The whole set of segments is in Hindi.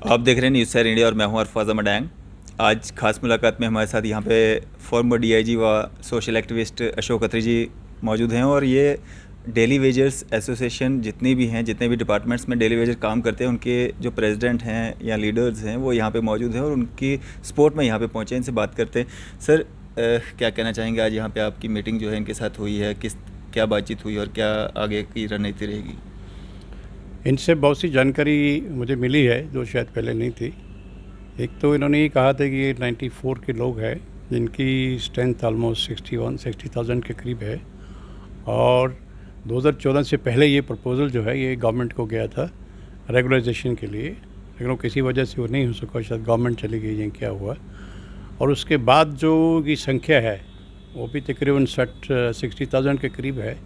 आप देख रहे हैं न्यूज़ सैर इंडिया और मैं हूं अरफाज़ मडैंग। आज खास मुलाकात में हमारे साथ यहाँ पे फॉर्मर डीआईजी व सोशल एक्टिविस्ट अशोक अत्री जी मौजूद हैं और ये डेली वेजर्स एसोसिएशन जितनी भी हैं, जितने भी डिपार्टमेंट्स में डेली वेजर काम करते हैं, उनके जो प्रेसिडेंट हैं या लीडर्स हैं वो यहाँ पे मौजूद हैं और उनकी सपोर्ट में यहाँ पे पहुँचे। इनसे बात करते हैं। सर, क्या कहना चाहेंगे? आज यहाँ पे आपकी मीटिंग जो है इनके साथ हुई है, क्या बातचीत हुई और क्या आगे की रणनीति रहेगी? इनसे बहुत सी जानकारी मुझे मिली है जो शायद पहले नहीं थी। एक तो इन्होंने ये कहा था कि ये 94 के लोग हैं जिनकी स्ट्रेंथ ऑलमोस्ट 60,000 के करीब है और 2014 से पहले ये प्रपोज़ल जो है ये गवर्नमेंट को गया था रेगुलराइजेशन के लिए, लेकिन वो किसी वजह से वो नहीं हो सका, शायद गवर्नमेंट चली गई या क्या हुआ। और उसके बाद जो की संख्या है वो भी तकरीबन 60,000 के करीब है।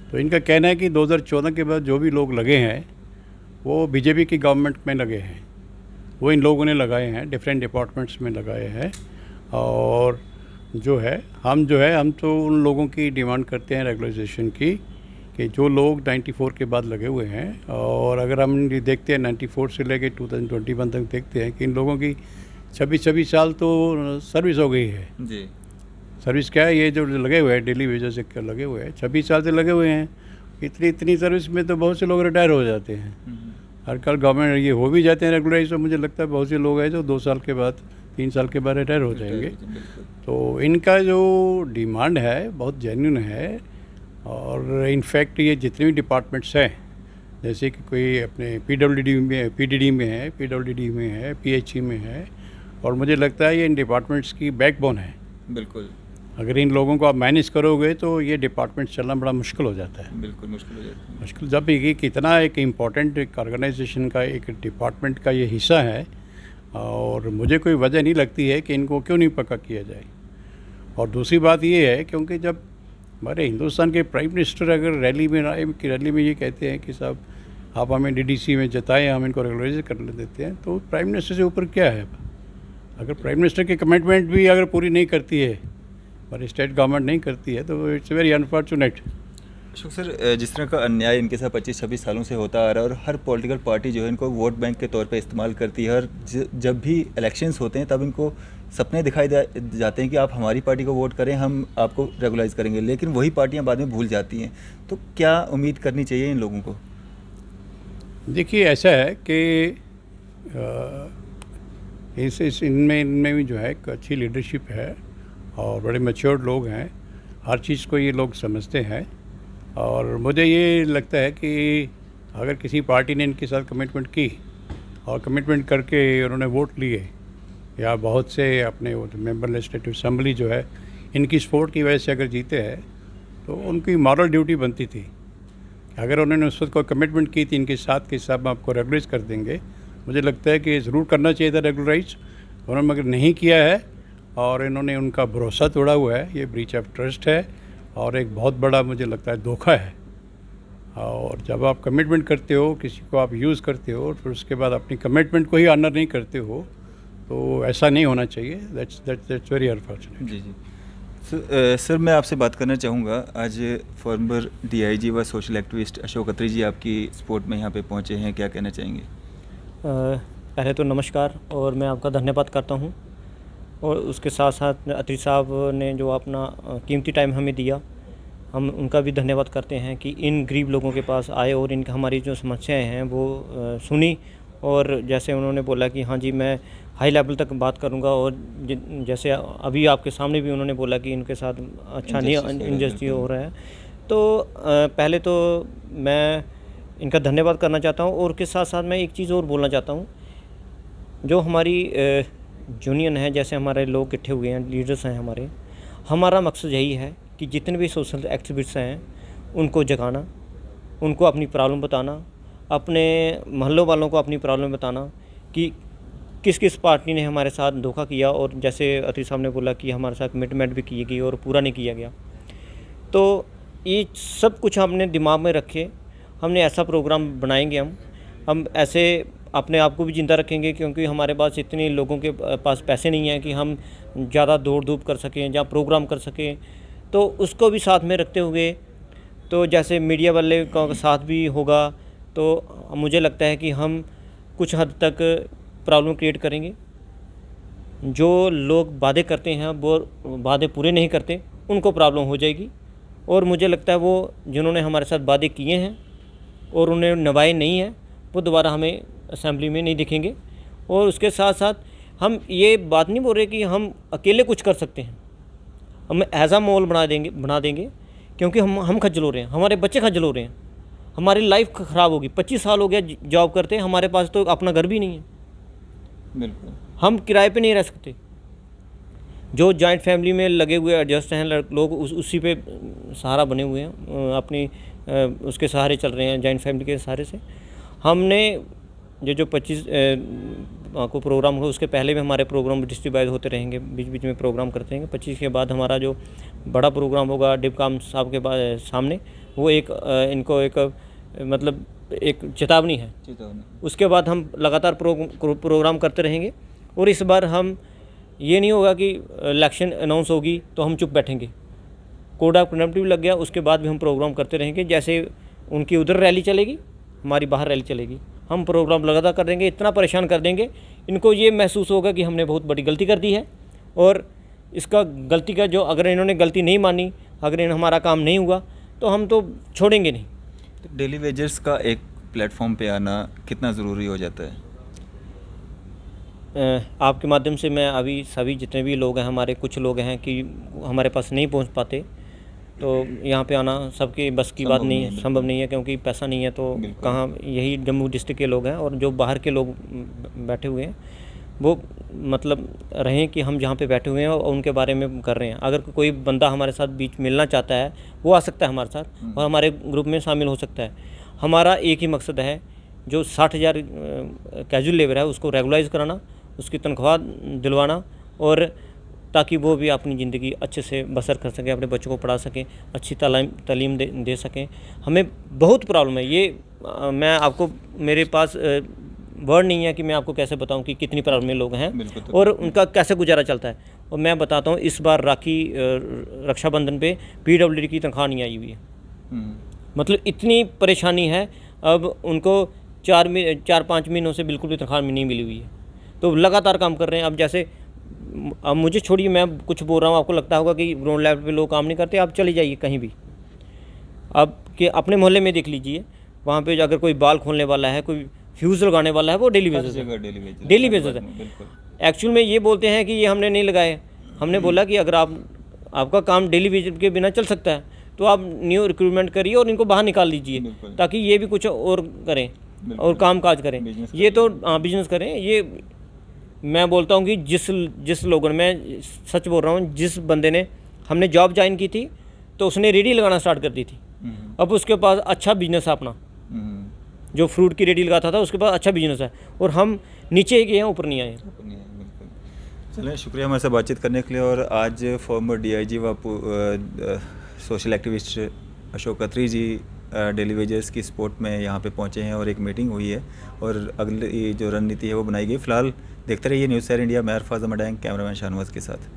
तो इनका कहना है कि 2014 के बाद जो भी लोग लगे हैं वो बीजेपी की गवर्नमेंट में लगे हैं, वो इन लोगों ने लगाए हैं, डिफरेंट डिपार्टमेंट्स में लगाए हैं। और जो है हम तो उन लोगों की डिमांड करते हैं रेगुलराइजेशन की कि जो लोग 94 के बाद लगे हुए हैं, और अगर हम ये देखते हैं 94 से लेके 2021 तक देखते हैं कि इन लोगों की 26 साल तो सर्विस हो गई है जी। सर्विस क्या है, ये जो लगे हुए हैं डेली वेजेस से लगे हुए हैं 26 साल से लगे हुए हैं। इतनी सर्विस में तो बहुत से लोग रिटायर हो जाते हैं। हर कल गवर्नमेंट ये हो भी जाते हैं रेगुलराइज, तो मुझे लगता है बहुत से लोग हैं जो 2 साल के बाद 3 साल के बाद रिटायर हो जाएंगे। तो इनका जो डिमांड है बहुत जेन्युइन है। और इनफैक्ट ये जितने भी डिपार्टमेंट्स हैं, जैसे कि कोई अपने पीडब्ल्यूडी में है, पीएचई में है, और मुझे लगता है ये इन डिपार्टमेंट्स की बैकबोन है। बिल्कुल। अगर इन लोगों को आप मैनेज करोगे तो ये डिपार्टमेंट चलना बड़ा मुश्किल हो जाता है। बिल्कुल मुश्किल हो जाता है। मुश्किल जब ये कितना एक इम्पॉर्टेंट एक ऑर्गेनाइजेशन का, एक डिपार्टमेंट का ये हिस्सा है, और मुझे कोई वजह नहीं लगती है कि इनको क्यों नहीं पक्का किया जाए। और दूसरी बात ये है क्योंकि जब हमारे हिंदुस्तान के प्राइम मिनिस्टर अगर रैली में ये कहते हैं कि साहब आप हमें डीडीसी में जताएं, हम इनको रेगुलराइज कर देते हैं, तो प्राइम मिनिस्टर से ऊपर क्या है? अगर प्राइम मिनिस्टर की कमिटमेंट भी अगर पूरी नहीं करती है और स्टेट गवर्नमेंट नहीं करती है तो it's very unfortunate. Ashok sir, जिस तरह का अन्याय इनके साथ 25-26 सालों से होता आ रहा है और हर पॉलिटिकल पार्टी जो है इनको वोट बैंक के तौर पे इस्तेमाल करती है, और जब भी इलेक्शंस होते हैं तब इनको सपने दिखाई जाते हैं कि आप हमारी पार्टी को वोट करें, हम आपको रेगुलाइज करेंगे, लेकिन वही पार्टियां बाद में भूल जाती हैं। तो क्या उम्मीद करनी चाहिए इन लोगों को? देखिए, ऐसा है कि इनमें भी जो है एक अच्छी लीडरशिप है और बड़े मैच्योर्ड लोग हैं, हर चीज़ को ये लोग समझते हैं। और मुझे ये लगता है कि अगर किसी पार्टी ने इनके साथ कमिटमेंट की और कमिटमेंट करके उन्होंने वोट लिए, या बहुत से अपने वो मेंबर लेजिस्लेटिव असेंबली जो है इनकी सपोर्ट की वजह से अगर जीते हैं, तो उनकी मॉरल ड्यूटी बनती थी। अगर उन्होंने उस वक्त कोई कमिटमेंट की थी इनके साथ कि साहब आपको रेगुलराइज कर देंगे, मुझे लगता है कि ज़रूर करना चाहिए था रेगुलराइज। उन्होंने मगर नहीं किया है और इन्होंने उनका भरोसा तोड़ा हुआ है। ये ब्रीच ऑफ ट्रस्ट है और एक बहुत बड़ा मुझे लगता है धोखा है। और जब आप कमिटमेंट करते हो, किसी को आप यूज़ करते हो, फिर उसके बाद अपनी कमिटमेंट को ही ऑनर नहीं करते हो, तो ऐसा नहीं होना चाहिए। That's very unfortunate. जी जी। सर, मैं आपसे बात करना चाहूँगा। आज फॉर्मर डीआईजी व सोशल एक्टिविस्ट अशोक अत्री जी आपकी सपोर्ट में यहाँ पे पहुँचे हैं, क्या कहना चाहेंगे? पहले तो नमस्कार और मैं आपका धन्यवाद करता हूँ, और उसके साथ साथ अत्री साहब ने जो अपना कीमती टाइम हमें दिया, हम उनका भी धन्यवाद करते हैं कि इन गरीब लोगों के पास आए और इनका हमारी जो समस्याएं हैं वो सुनी। और जैसे उन्होंने बोला कि हाँ जी, मैं हाई लेवल तक बात करूंगा, और जैसे अभी आपके सामने भी उन्होंने बोला कि इनके साथ अच्छा नहीं इनजस्टिस हो रहा है, तो पहले तो मैं इनका धन्यवाद करना चाहता हूँ। और उसके साथ साथ मैं एक चीज़ और बोलना चाहता हूँ, जो हमारी यूनियन है, जैसे हमारे लोग इकट्ठे हुए हैं, लीडर्स हैं हमारे, हमारा मकसद यही है कि जितने भी सोशल एक्टिविस्ट हैं उनको जगाना, उनको अपनी प्रॉब्लम बताना, अपने मोहल्लों वालों को अपनी प्रॉब्लम बताना कि किस किस पार्टी ने हमारे साथ धोखा किया, और जैसे अतीश साहब ने बोला कि हमारे साथ कमिटमेंट भी की गई और पूरा नहीं किया गया। तो ये सब कुछ हमने दिमाग में रखे, हमने ऐसा प्रोग्राम बनाएंगे। हम ऐसे अपने आप को भी ज़िंदा रखेंगे, क्योंकि हमारे पास इतने लोगों के पास पैसे नहीं हैं कि हम ज़्यादा दौड़ धूप कर सकें या प्रोग्राम कर सकें। तो उसको भी साथ में रखते हुए, तो जैसे मीडिया वाले का साथ भी होगा, तो मुझे लगता है कि हम कुछ हद तक प्रॉब्लम क्रिएट करेंगे। जो लोग वादे करते हैं वो वादे पूरे नहीं करते, उनको प्रॉब्लम हो जाएगी। और मुझे लगता है वो जिन्होंने हमारे साथ वादे किए हैं और उन्हें निभाए नहीं हैं, वो दोबारा हमें असेंबली में नहीं दिखेंगे। और उसके साथ साथ हम ये बात नहीं बोल रहे कि हम अकेले कुछ कर सकते हैं, हम ऐसा माहौल बना देंगे क्योंकि हम खज्जल हो रहे हैं, हमारे बच्चे खज्जल हो रहे हैं, हमारी लाइफ ख़राब होगी। 25 साल हो गया जॉब करते हैं, हमारे पास तो अपना घर भी नहीं है, बिल्कुल। हम किराए पे नहीं रह सकते। जो जॉइंट फैमिली में लगे हुए एडजस्ट हैं लोग, उसी पे सहारा बने हुए हैं, अपनी उसके सहारे चल रहे हैं, जॉइंट फैमिली के सहारे से। हमने जो 25 को प्रोग्राम हो, उसके पहले भी हमारे प्रोग्राम डिस्ट्रीब्यूट होते रहेंगे, बीच बीच में प्रोग्राम करते रहेंगे। 25 के बाद हमारा जो बड़ा प्रोग्राम होगा डिपकाम साहब के बाद सामने, वो एक इनको एक मतलब एक चेतावनी है। उसके बाद हम लगातार प्रोग्राम करते रहेंगे। और इस बार हम ये नहीं होगा कि इलेक्शन अनाउंस होगी तो हम चुप बैठेंगे। कोड ऑफ कंडक्ट भी लग गया, उसके बाद भी हम प्रोग्राम करते रहेंगे। जैसे उनकी उधर रैली चलेगी, हमारी बाहर रैली चलेगी, हम प्रोग्राम लगातार कर देंगे। इतना परेशान कर देंगे, इनको ये महसूस होगा कि हमने बहुत बड़ी गलती कर दी है। और इसका गलती का जो, अगर इन्होंने गलती नहीं मानी, अगर हमारा काम नहीं हुआ तो हम तो छोड़ेंगे नहीं। तो डेली वेजर्स का एक प्लेटफॉर्म पे आना कितना ज़रूरी हो जाता है? आपके माध्यम से मैं अभी सभी जितने भी लोग हैं, हमारे कुछ लोग हैं कि हमारे पास नहीं पहुंच पाते, तो यहाँ पे आना सबके बस की बात नहीं है, संभव नहीं है, क्योंकि पैसा नहीं है। तो कहाँ, यही जम्मू डिस्ट्रिक्ट के लोग हैं और जो बाहर के लोग बैठे हुए हैं, वो मतलब रहें कि हम जहाँ पे बैठे हुए हैं और उनके बारे में कर रहे हैं। अगर कोई बंदा हमारे साथ बीच मिलना चाहता है, वो आ सकता है हमारे साथ और हमारे ग्रुप में शामिल हो सकता है। हमारा एक ही मकसद है, जो 60,000 कैजुअल लेबर है उसको रेगुलाइज कराना, उसकी तनख्वाह दिलवाना, और ताकि वो भी अपनी ज़िंदगी अच्छे से बसर कर सकें, अपने बच्चों को पढ़ा सकें, अच्छी तालीम दे सकें। हमें बहुत प्रॉब्लम है ये, मैं आपको, मेरे पास वर्ड नहीं है कि मैं आपको कैसे बताऊं कि कितनी प्रॉब्लम में लोग हैं और उनका कैसे गुजारा चलता है। और मैं बताता हूं, इस बार रक्षाबंधन पे PWD की तनख्वाह नहीं आई हुई है। मतलब इतनी परेशानी है। अब उनको 4-5 महीनों से बिल्कुल भी तनख्वाह नहीं मिली हुई है, तो लगातार काम कर रहे हैं। अब जैसे, अब मुझे छोड़िए, मैं कुछ बोल रहा हूँ, आपको लगता होगा कि ग्राउंड लेवल पे लोग काम नहीं करते। आप चले जाइए कहीं भी, अब कि अपने मोहल्ले में देख लीजिए, वहाँ पे अगर कोई बाल खोलने वाला है, कोई फ्यूज़ लगाने वाला है, वो डेली बेसिस है, डेली बेसिस है। एक्चुअल में ये बोलते हैं कि ये हमने नहीं लगाए। हमने बोला कि अगर आपका काम डेली बेसिस के बिना चल सकता है तो आप न्यू रिक्रूटमेंट करिए और इनको बाहर निकाल दीजिए, ताकि ये भी कुछ और करें और काम काज करें। ये तो बिजनेस करें। ये मैं बोलता हूँ कि जिस लोगों ने, मैं सच बोल रहा हूँ, जिस बंदे ने, हमने जॉब ज्वाइन की थी तो उसने रेडी लगाना स्टार्ट कर दी थी। अब उसके पास अच्छा बिजनेस है अपना, जो फ्रूट की रेडी लगाता था उसके पास अच्छा बिजनेस है, और हम नीचे ही गए हैं, ऊपर नहीं आए हैं। चलिए, शुक्रिया हमारे साथ बातचीत करने के लिए। और आज फॉर्मर DIG व सोशल एक्टिविस्ट अशोक खत्री जी डेली वेजर्स की सपोर्ट में यहाँ पे पहुँचे हैं और एक मीटिंग हुई है और अगली जो रणनीति है वो बनाई गई। फिलहाल देखते रहिए न्यूज़ 7 इंडिया। मैं अरफाज मडैंग, कैमरामैन शाहनवाज के साथ।